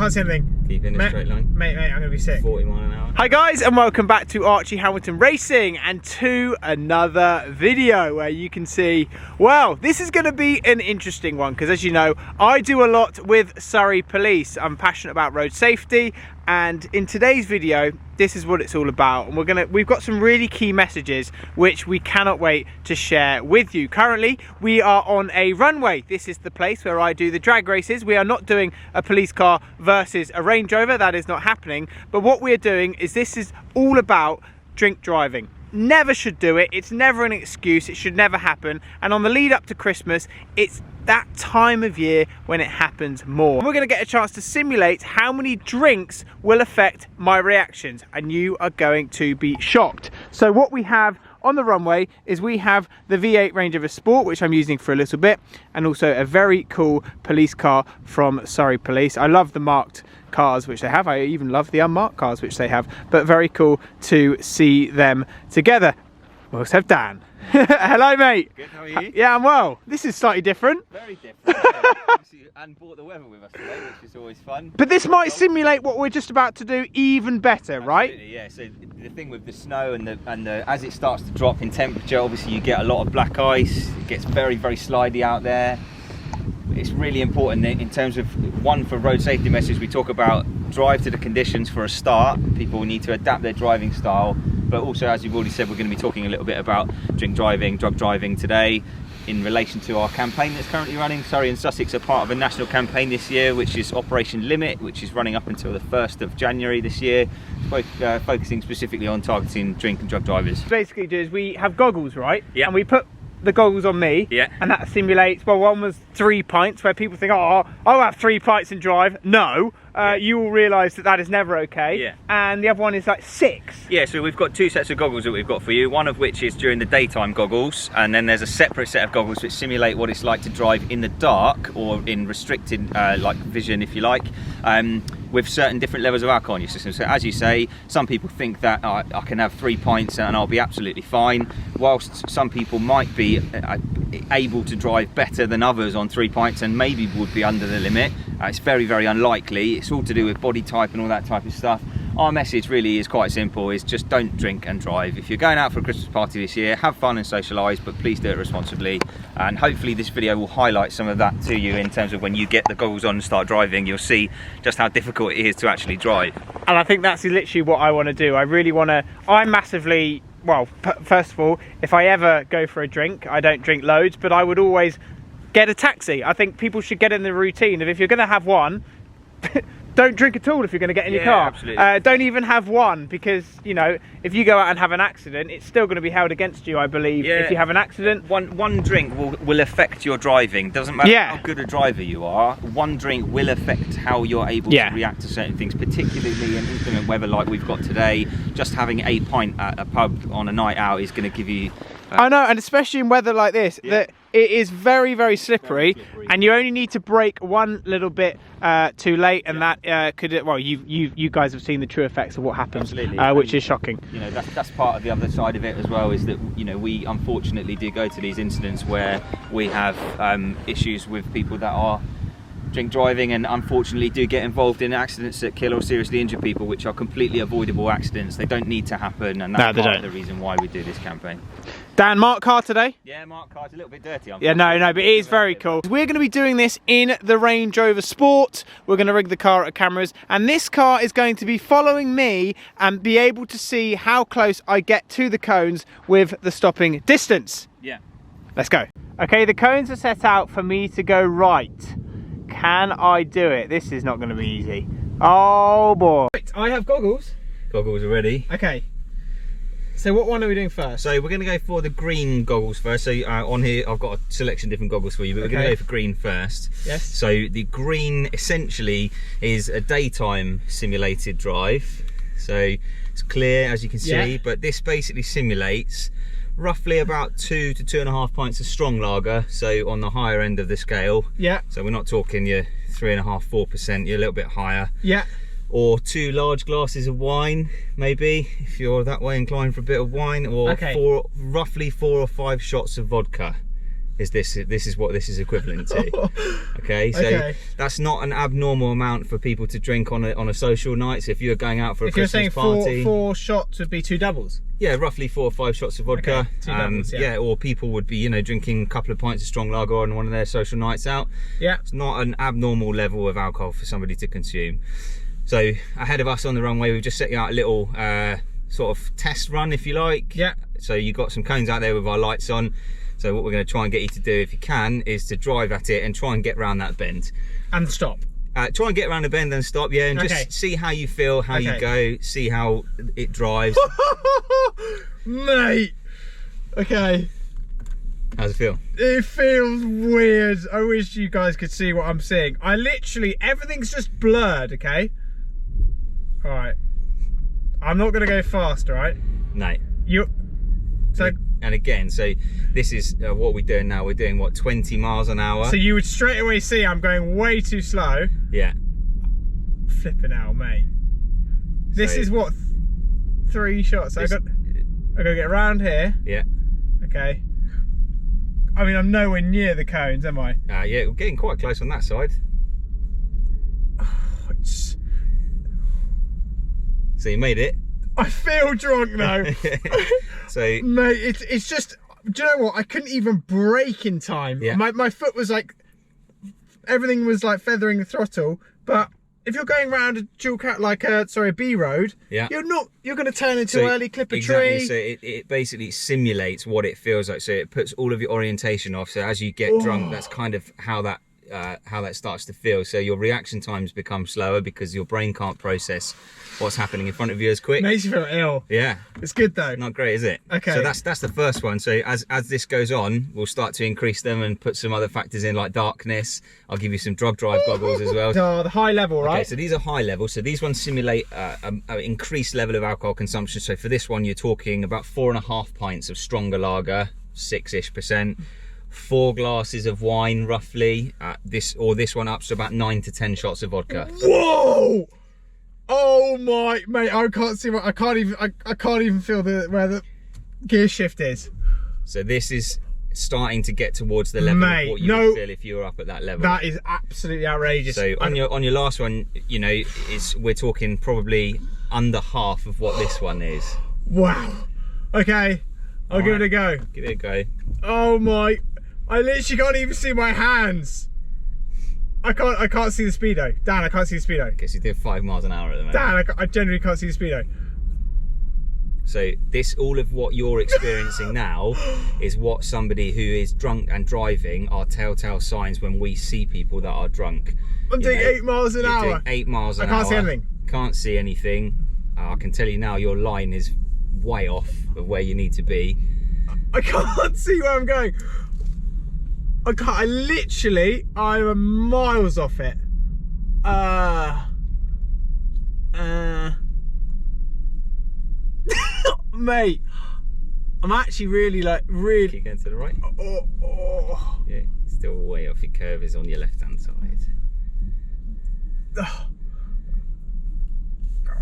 Can't see anything. Keep in a straight line. Mate, I'm going to be sick. 40 mile an hour. Hi guys, and welcome back to Archie Hamilton Racing and to another video where you can see, well, this is going to be an interesting one because, as you know, I do a lot with Surrey Police. I'm passionate about road safety, and in today's video this is what it's all about, and we've got some really key messages which we cannot wait to share with you. Currently we are on a runway. This is the place where I do the drag races. We are not doing a police car versus a Range Rover, that is not happening, but what we're doing is this is all about drink driving. Never should do it, it's never an excuse, it should never happen, and on the lead up to Christmas it's that time of year when it happens more. And we're going to get a chance to simulate how many drinks will affect my reactions, and you are going to be shocked. So what we have on the runway is we have the V8 Range Rover Sport, which I'm using for a little bit, and also a very cool police car from Surrey Police. I love the marked cars which they have. I even love the unmarked cars which they have, but very cool to see them together. We also have Dan. Hello mate. Good, how are you? Yeah, I'm well. This is slightly different. Very different. Yeah. And brought the weather with us today, which is always fun. But this might simulate what we're just about to do even better, right? Absolutely, yeah. So the thing with the snow and as it starts to drop in temperature, obviously you get a lot of black ice. It gets very, very slidey out there. It's really important in terms of, one, for road safety message, we talk about drive to the conditions for a start. People need to adapt their driving style, but also, as you've already said, we're going to be talking a little bit about drink driving, drug driving today in relation to our campaign that's currently running. Surrey and Sussex are part of a national campaign this year, which is Operation Limit, which is running up until the 1st of January this year, focusing specifically on targeting drink and drug drivers. Basically, is we have goggles, right? Yeah. And we put the goggles on me, yeah, and that simulates, well, one was 3 pints, where people think, oh, I'll have 3 pints and drive. No, yeah. You will realise that that is never okay. Yeah. And the other one is like 6. Yeah, so we've got 2 sets of goggles that we've got for you, one of which is during the daytime goggles, and then there's a separate set of goggles which simulate what it's like to drive in the dark, or in restricted like vision, if you like, with certain different levels of alcohol in your system. So as you say, some people think that I can have 3 pints and I'll be absolutely fine, whilst some people might be able to drive better than others on 3 pints and maybe would be under the limit. It's very, very unlikely. It's all to do with body type and all that type of stuff. Our message really is quite simple, is just don't drink and drive. If you're going out for a Christmas party this year, have fun and socialise, but please do it responsibly. And hopefully this video will highlight some of that to you in terms of when you get the goggles on and start driving, you'll see just how difficult it is to actually drive. And I think that's literally what I want to do. I really want to, I'm massively, well, first of all, if I ever go for a drink, I don't drink loads, but I would always get a taxi. I think people should get in the routine of, if you're going to have one, don't drink at all if you're going to get in your car. Absolutely. Don't even have one, because, you know, if you go out and have an accident, it's still going to be held against you, I believe, if you have an accident. One drink will affect your driving. Doesn't matter how good a driver you are, one drink will affect how you're able to react to certain things, particularly in inclement weather like we've got today. Just having a pint at a pub on a night out is going to give you... I know, and especially in weather like this, that it is very, very slippery, and you only need to brake one little bit too late, and that could, well, you guys have seen the true effects of what happens, which is shocking. You know, that's part of the other side of it as well, is that, you know, we unfortunately do go to these incidents where we have issues with people that are drink driving, and unfortunately do get involved in accidents that kill or seriously injure people, which are completely avoidable accidents. They don't need to happen, and that's part of the reason why we do this campaign. Dan, marked car today? Yeah, marked car's a little bit dirty. Yeah, no, but it is very cool. We're going to be doing this in the Range Rover Sport. We're going to rig the car at cameras, and this car is going to be following me and be able to see how close I get to the cones with the stopping distance. Yeah. Let's go. Okay, the cones are set out for me to go right. Can I do it? This is not going to be easy. Oh boy. Right, I have goggles. Goggles are ready. Okay. So what one are we doing first? So we're going to go for the green goggles first. So on here I've got a selection of different goggles for you, but we're going to go for green first. Yes. So the green essentially is a daytime simulated drive. So it's clear, as you can see, but this basically simulates roughly about 2 to 2.5 pints of strong lager, so on the higher end of the scale. Yeah. So we're not talking your 3.5%, 4%, you're a little bit higher. Yeah. Or 2 large glasses of wine, maybe, if you're that way inclined for a bit of wine, or roughly 4 or 5 shots of vodka. is this is what this is equivalent to. Okay, so that's not an abnormal amount for people to drink on a social night. So if you're going out for a Christmas party, four shots would be 2 doubles. Yeah, roughly 4 or 5 shots of vodka. Okay, 2 doubles, yeah, or people would be, you know, drinking a couple of pints of strong lager on one of their social nights out. Yeah, it's not an abnormal level of alcohol for somebody to consume. So ahead of us on the runway, we've just set you out a little sort of test run, if you like. Yeah. So you've got some cones out there with our lights on. So what we're going to try and get you to do, if you can, is to drive at it and try and get round that bend. And stop. Try and get around the bend and stop, yeah, and just see how you feel, how you go, see how it drives. Mate! Okay. How's it feel? It feels weird. I wish you guys could see what I'm seeing. I literally, everything's just blurred, okay? Alright. I'm not going to go fast, right? No. So... And again, so this is what we're doing now. We're doing, what, 20 miles an hour? So you would straight away see I'm going way too slow. Yeah. Flipping out, mate. This is what, 3 shots. I got to get around here. Yeah. Okay. I mean, I'm nowhere near the cones, am I? Yeah, we're getting quite close on that side. Oh, So you made it. I feel drunk now. So mate, it's just, do you know what? I couldn't even brake in time. Yeah. My foot was like, everything was like feathering the throttle. But if you're going around a dual cat, like a B road, yeah, you're going to turn into early, clip a tree. So it basically simulates what it feels like. So it puts all of your orientation off. So as you get drunk, that's kind of how that starts to feel. So your reaction times become slower because your brain can't process what's happening in front of you as quick. Makes you feel ill. Yeah. It's good though. Not great, is it? Okay. So that's the first one. So as this goes on, we'll start to increase them and put some other factors in like darkness. I'll give you some drug drive goggles as well. Oh, the high level, right? Okay, so these are high level. So these ones simulate an increased level of alcohol consumption. So for this one, you're talking about 4.5 pints of stronger lager, 6-ish%. 4 glasses of wine, roughly. This one up to about 9 to 10 shots of vodka. Whoa! Oh my, mate! I can't see what I can't even feel where the gear shift is. So this is starting to get towards the level of what you would feel if you were up at that level. That is absolutely outrageous. So on your last one, you know, we're talking probably under half of what this one is. Wow. Okay, I'll give it a go. Give it a go. Oh my! I literally can't even see my hands. I can't see the speedo. Dan, I can't see the speedo. Okay, so you did 5 miles an hour at the moment. Dan, I generally can't see the speedo. So all of what you're experiencing now is what somebody who is drunk and driving are telltale signs when we see people that are drunk. I'm doing 8 miles an hour. Doing 8 miles an hour. I can't see anything. Can't see anything. I can tell you now your line is way off of where you need to be. I can't see where I'm going. I'm miles off it. Mate, I'm actually really Keep going to the right. Oh. Yeah, still way off. Your curve is on your left hand side.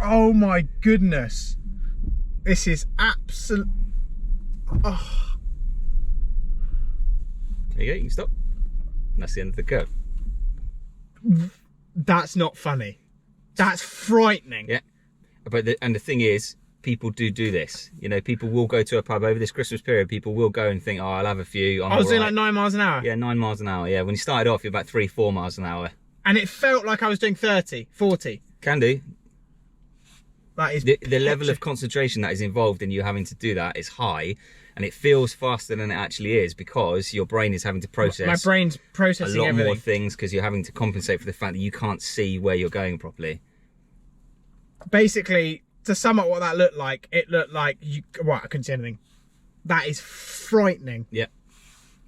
Oh my goodness. This is absolute. Oh. There you go, you can stop. And that's the end of the curve. That's not funny. That's frightening. Yeah. But the thing is, people do this. You know, people will go to a pub over this Christmas period. People will go and think, oh, I'll have a few. I was doing like 9 miles an hour. Yeah, 9 miles an hour. Yeah, when you started off, you're about 3-4 miles an hour. And it felt like I was doing 30, 40. Can do. That is the level of concentration that is involved in you having to do that is high, and it feels faster than it actually is because your brain is having to process. My brain's processing a lot everything. more things because you're having to compensate for the fact that you can't see where you're going properly. Basically, to sum up what that looked like, it looked like I couldn't see anything. That is frightening. Yeah.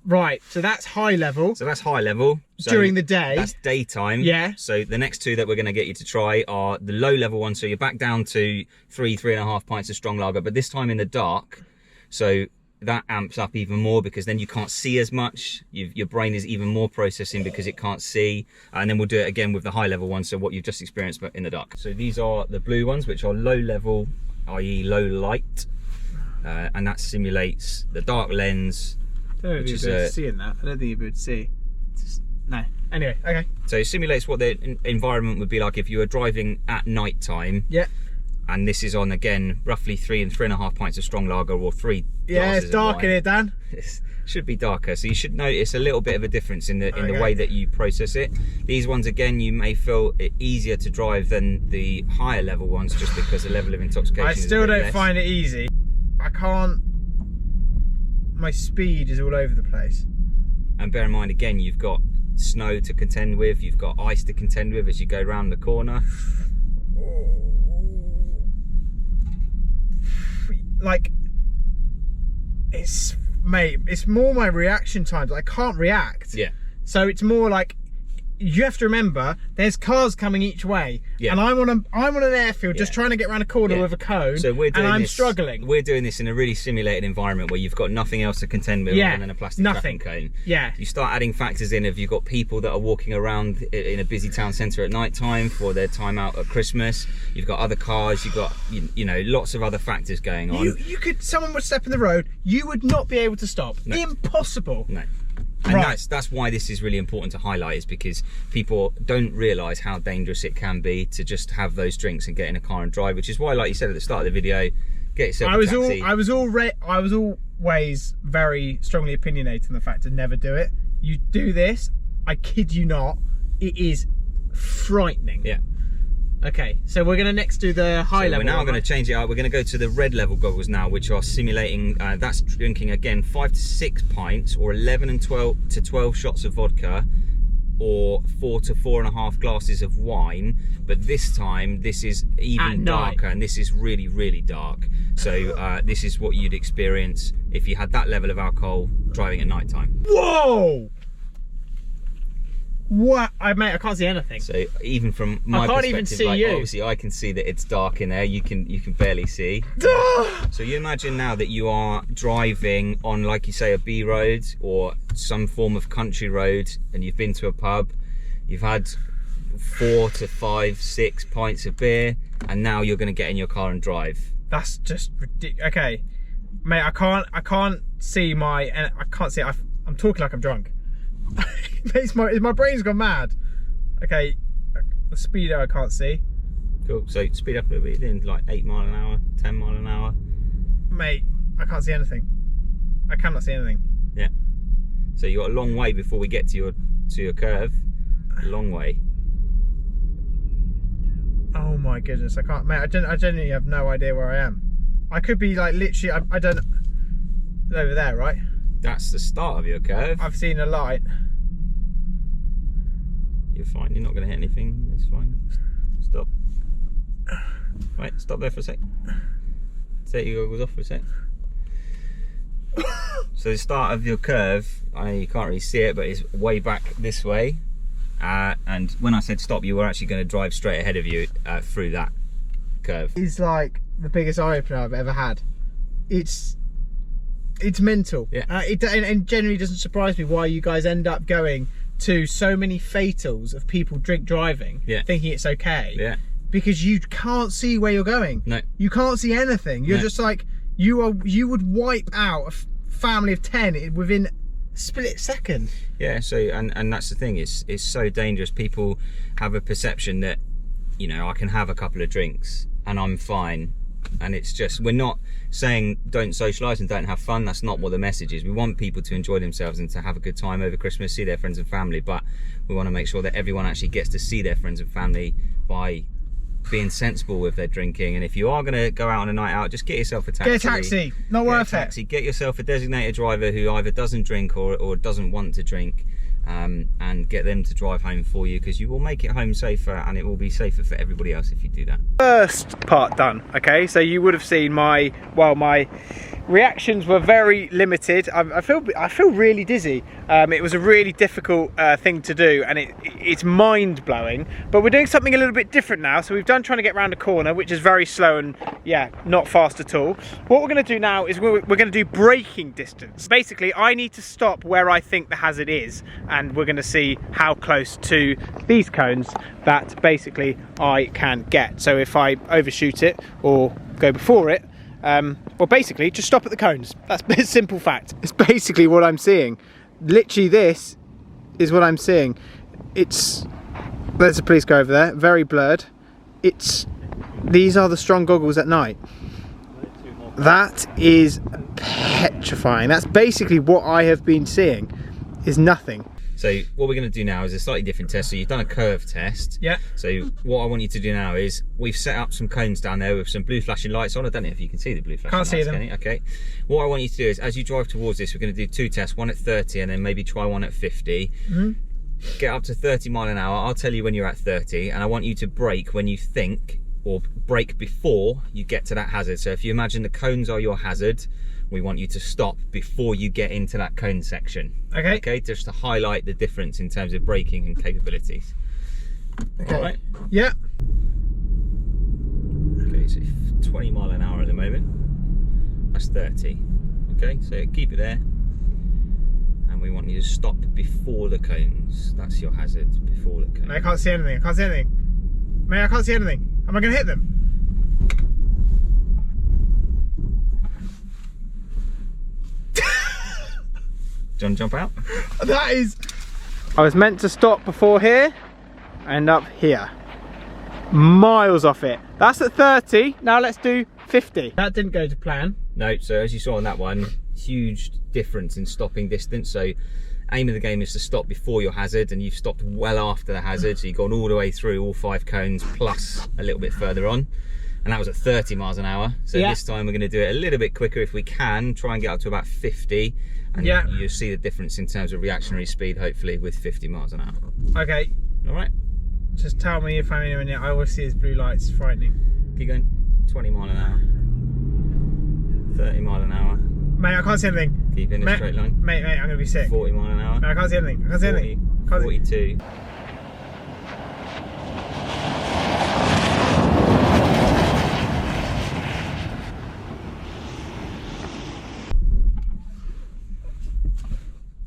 Right, so that's high level. So that's high level. So during the day. That's daytime. Yeah. So the next 2 that we're going to get you to try are the low level ones. So you're back down to 3.5 pints of strong lager, but this time in the dark. So that amps up even more because then you can't see as much. Your brain is even more processing because it can't see. And then we'll do it again with the high level ones. So what you've just experienced, but in the dark. So these are the blue ones, which are low level, i.e. low light. And that simulates the dark lens, don't know if you'd be able to see in that. I don't think you'd be able to see. No. Anyway, okay. So it simulates what the environment would be like if you were driving at night time. Yeah. And this is on, again, roughly 3 and 3.5 pints of strong lager, or 3 Yeah, glasses it's dark of wine. in here, Dan. It should be darker, so you should notice a little bit of a difference in the way that you process it. These ones, again, you may feel it easier to drive than the higher level ones, just because the level of intoxication I is still a bit don't less. find it easy. I can't. My speed is all over the place. And bear in mind, again, you've got snow to contend with, you've got ice to contend with as you go around the corner. Like, it's more my reaction times. I can't react. Yeah. So it's more like, you have to remember there's cars coming each way, Yeah. and I'm on an airfield just trying to get around a corner with a cone, So we're doing and I'm this, struggling. We're doing this in a really simulated environment where you've got nothing else to contend with other than a plastic traffic cone. Yeah. You start adding factors in of you've got people that are walking around in a busy town centre at night time for their time out at Christmas. You've got other cars. You've got you know, lots of other factors going on. Someone would step in the road, you would not be able to stop. No. Impossible. No. And Right. that's why this is really important to highlight, is because people don't realise how dangerous it can be to just have those drinks and get in a car and drive, which is why, like you said at the start of the video, get yourself a taxi. I was always very strongly opinionated on the fact to never do it. You do this, I kid you not, it is frightening. Yeah. Okay, so we're gonna next do the high level. We're now going to change it up. We're going to go to the red level goggles now, which are simulating. That's drinking again 5 to 6 pints, or 11 and 12 to 12 shots of vodka, or 4 to 4.5 glasses of wine. But this time, this is even darker, and this is really, really dark. So this is what you'd experience if you had that level of alcohol driving at night time. Whoa! What? Mate, I can't see anything. So even from my can't perspective, even see like, you. obviously I can see that it's dark in there. You can barely see. So you imagine now that you are driving on, like you say, a B road or some form of country road, and you've been to a pub, you've had 4 to 5, 6 pints of beer, and now you're going to get in your car and drive. That's just ridiculous. Okay, mate, I can't see I'm talking like I'm drunk. my brain's gone mad. Okay, the speedo I can't see. Cool. So speed up a little bit, in like 8 mile an hour, 10 mile an hour. Mate, I can't see anything. I cannot see anything. Yeah. So you got a long way before we get to your curve. A long way. Oh my goodness, I can't, mate. I genuinely have no idea where I am. I could be like literally. I don't. Over there, right? That's the start of your curve. I've seen a light. You're fine. You're not going to hit anything. It's fine. Stop. Right. Stop there for a sec. Take your goggles off for a sec. So the start of your curve, you can't really see it, but it's way back this way. And when I said stop, you were actually going to drive straight ahead of you through that curve. It's like the biggest eye opener I've ever had. It's mental. Yeah. And generally doesn't surprise me why you guys end up going to so many fatals of people drink driving, thinking it's okay. Yeah. Because you can't see where you're going. No. You can't see anything. You're just like, you would wipe out a family of 10 within a split second. Yeah. So and that's the thing. It's so dangerous. People have a perception that, you know, I can have a couple of drinks and I'm fine. And it's just, we're not saying don't socialise and don't have fun. That's not what the message is. We want people to enjoy themselves and to have a good time over Christmas, see their friends and family, but we want to make sure that everyone actually gets to see their friends and family by being sensible with their drinking. And if you are going to go out on a night out, just get yourself a taxi. Get a taxi, not worth it. Get yourself a designated driver who either doesn't drink or doesn't want to drink, and get them to drive home for you, because you will make it home safer, and it will be safer for everybody else if you do that. First part done. Okay, so you would have seen my reactions were very limited. I feel really dizzy. It was a really difficult thing to do, and it's mind blowing. But we're doing something a little bit different now. So we've done trying to get around a corner, which is very slow and not fast at all. What we're going to do now is we're going to do braking distance. Basically, I need to stop where I think the hazard is, and we're going to see how close to these cones that basically I can get. So if I overshoot it or go before it, Well, basically, just stop at the cones. That's a simple fact. It's basically what I'm seeing. Literally, this is what I'm seeing. It's... There's a police car over there, very blurred. These are the strong goggles at night. That is petrifying. That's basically what I have been seeing, is nothing. So what we're going to do now is a slightly different test. So you've done a curve test. Yeah. So what I want you to do now is we've set up some cones down there with some blue flashing lights on. I don't know if you can see the blue flashing lights. Can't see them. Can you? Okay. What I want you to do is, as you drive towards this, we're going to do 2 tests, one at 30 and then maybe try one at 50. Mm-hmm. Get up to 30 mile an hour. I'll tell you when you're at 30, and I want you to brake when you think, or brake before you get to that hazard. So if you imagine the cones are your hazard, we want you to stop before you get into that cone section. Okay. Okay, just to highlight the difference in terms of braking and capabilities. Okay. All right. Yeah. Okay, so 20 mile an hour at the moment. That's 30. Okay, so keep it there. And we want you to stop before the cones. That's your hazard, before the cones. Mate, I can't see anything. I can't see anything. Mate, I can't see anything. Am I going to hit them? Do you want to jump out? That is... I was meant to stop before here and up here. Miles off it. That's at 30. Now let's do 50. That didn't go to plan. No, so as you saw on that one, huge difference in stopping distance. So aim of the game is to stop before your hazard, and you've stopped well after the hazard. So you've gone all the way through all 5 cones plus a little bit further on. And that was at 30 miles an hour. So this time we're going to do it a little bit quicker if we can. Try and get up to about 50. And you'll see the difference in terms of reactionary speed, hopefully, with 50 miles an hour. Okay. All right. Just tell me if I'm anywhere near. I always see his blue lights. Frightening. Keep going. 20 mile an hour. 30 mile an hour. Mate, I can't see anything. Keep in a straight line. Mate, I'm going to be sick. 40 mile an hour. Mate, I can't see anything. I can't see anything. 42.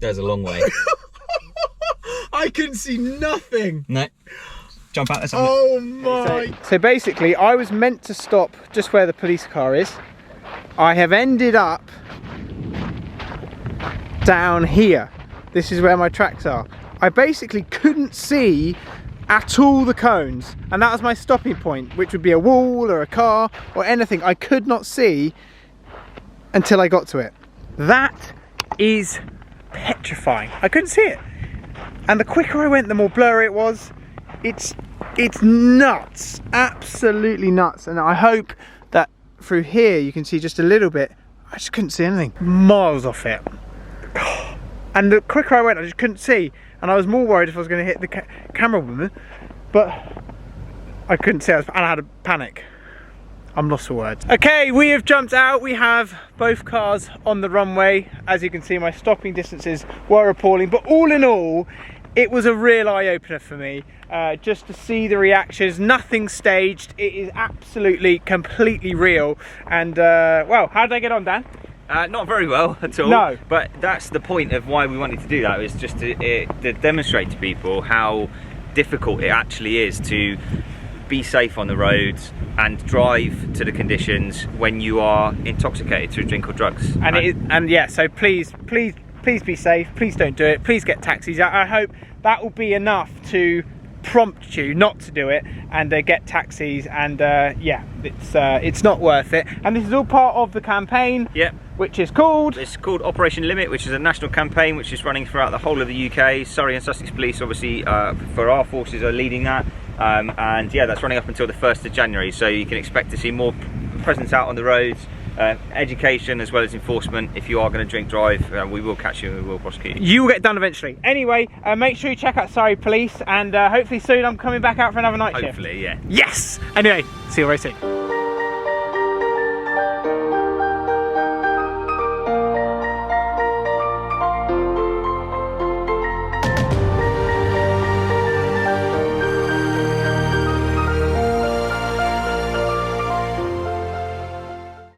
There's a long way. I can see nothing. No. Jump out. Let's oh my. So basically, I was meant to stop just where the police car is. I have ended up down here. This is where my tracks are. I basically couldn't see at all the cones, and that was my stopping point, which would be a wall or a car or anything. I could not see until I got to it. That is petrifying. I couldn't see it, and the quicker I went, the more blurry it was. It's nuts, absolutely nuts. And I hope that through here you can see just a little bit. I just couldn't see anything, miles off it. And the quicker I went, I just couldn't see, and I was more worried if I was going to hit the camera woman, but I couldn't see, and I had a panic. I'm lost for words. Okay, we have jumped out. We have both cars on the runway. As you can see, my stopping distances were appalling, but all in all, it was a real eye-opener for me, just to see the reactions. Nothing staged. It is absolutely, completely real. And, well, how did I get on, Dan? Not very well at all. No. But that's the point of why we wanted to do that, is just to demonstrate to people how difficult it actually is to be safe on the roads and drive to the conditions when you are intoxicated through drink or drugs. And yeah, so please be safe. Please don't do it. Please get taxis. I hope that will be enough to prompt you not to do it and get taxis. And yeah, it's not worth it. And this is all part of the campaign. Yep. Which is called? It's called Operation Limit, which is a national campaign which is running throughout the whole of the UK. Surrey and Sussex Police, obviously, for our forces, are leading that. And yeah, that's running up until the 1st of January. So you can expect to see more presence out on the roads, education as well as enforcement. If you are going to drink drive, we will catch you and we will prosecute you. You will get done eventually. Anyway, make sure you check out Surrey Police, and hopefully soon I'm coming back out for another night shift. Hopefully, yeah. Yes! Anyway, see you very soon.